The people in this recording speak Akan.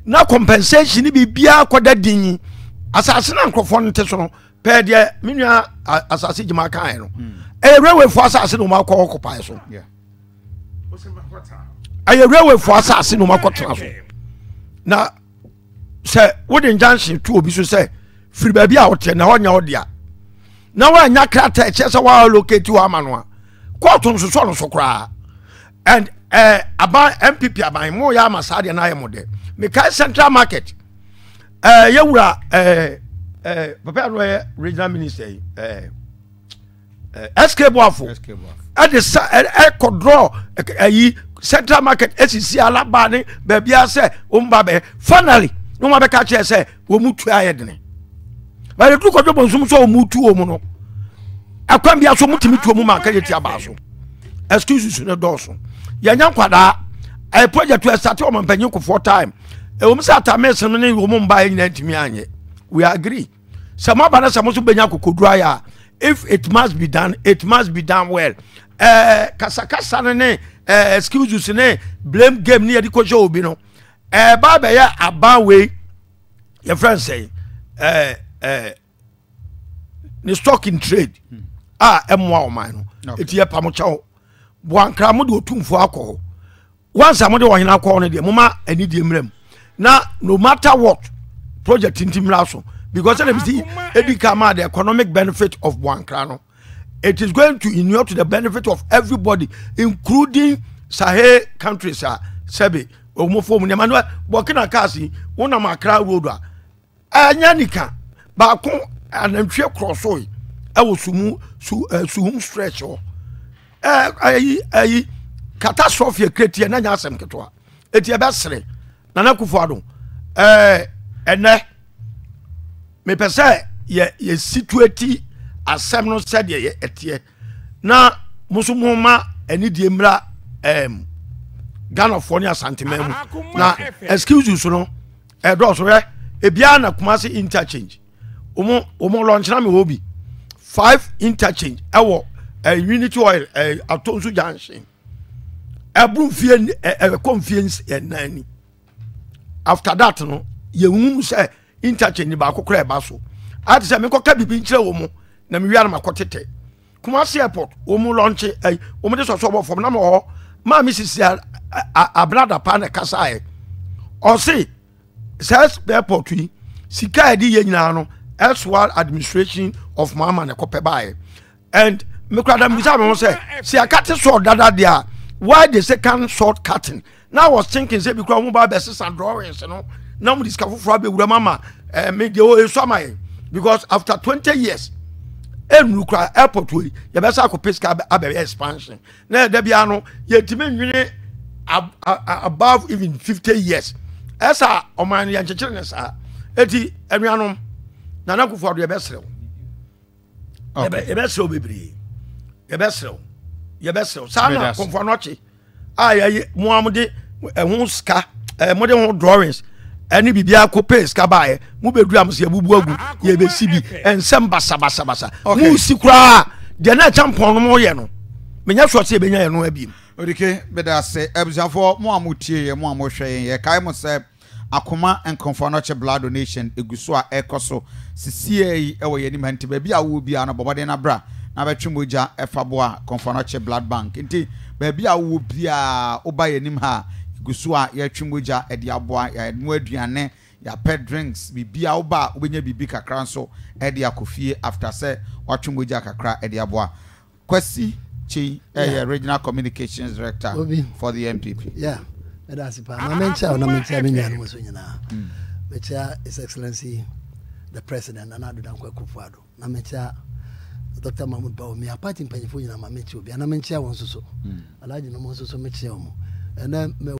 na compensation ni bibia koda din asase na nkrofo nte so no pe de menua asase jima kan no railway for asase no ma ko occupy so railway for asase no ma ko tra so na se wodi junction to obi so se free ba bia wote na honya odia na wa nya krata e chese wa locate wa ma no a court nso so no so kra and aba MPP aban mo ya masade na ayemode Mekai Central Market yewura papa no regional minister SK Boafo at the control Central Market SCC alaba ne ba bia se umba be finally no ma be ka che se wo mutu ayedene ba de tu ko do bonsum so mutu o mu no akwam bia so mutimi tu o mu ma ka yeti aba so excuses no do so yanya kwada project we start o mampanyi ko for time say atames no ne wo mba nyina ntimi anye we agree sama bana samo so benya kokodura ya if it must be done well kasakasa ne excuses ne blame game ne yedi ko show obi no ba be ya aba we your friend say the stock in trade emwa o man no eti pamo chawo Boankra mo de otumfo akọ once amode wo hena akọ no de moma ani de mrem na no matter what project intimra so because let me see EDIKE ma the economic benefit of Boankra no it is going to inure to the benefit of everybody including Sahel countries sebe omofo mu ne manuel Burkina Faso wona makra road anya nika ba ko anantwe crossoy e wo sumu stretch o catastrophe create na nya asem ketwa eti ebe sere na Akufo Addo ene me pese ye situate asem no said ye etie na musumuma eni die mra Ghana for near santimemu na excuse you no do so e bia na Kumasi interchange omo launch na me hobi 5 interchange ewo unity oil atonsu junction abunfie confiance nani after that no ye hum say interchange ba kokora ba so ati say me koka bibi nkire wo mu na me wi ana makotete Kumasi airport omo launch omo de so from na mo ma Mrs abrada pa na kasa o say says airport wi sika edi ye nyina no elsewhere administration of mama na kope bae and me kwada me say see I cut short dada there why the second short cutting now I was thinking say because mo ba be sesa drawings no now mo discover for be wura mama me de o so my because after 20 years enukra airport we ye be say akopeska abe expansion na da bia no ye timi nwene above even 50 years esa o man ya nchekere ne sa eti anuanom na Akufo Addo ye be serew ye be serew bebre ye be serew sana konfo anoche ya muamde ehun ska mode ho drawings eni bibia ko pay ska bae mu bedu am se bubu agu ye be sibi ensem basa mu sikura de na champon no mo ye no menya so se benya ye no abim ODIKE beda se ebusanfo mo amutie ye mo amhwe ye kai mo se Akoma enkonfo anoche blood donation eguso a ekoso sisie ewo ye ni manti ba bia wo bia no bobode na bra na betwemoja efaboa konfo anoche blood bank nti ba bia wo bia oba ye nim ha eguso a ye twemoja e de aboa ya no aduane ya pet drinks bibia oba obenya bibi kakra nso e de akofie after say watwemoja kakra e de aboa Kwesi Chi regional communications director for the MPP. Yeah. That's it. I mention His Excellency the President and Akufo Addo. I mention Dr. Mahmoud Bawumia. Party in Pennyful, and I mention one so. I like no more so mention. And then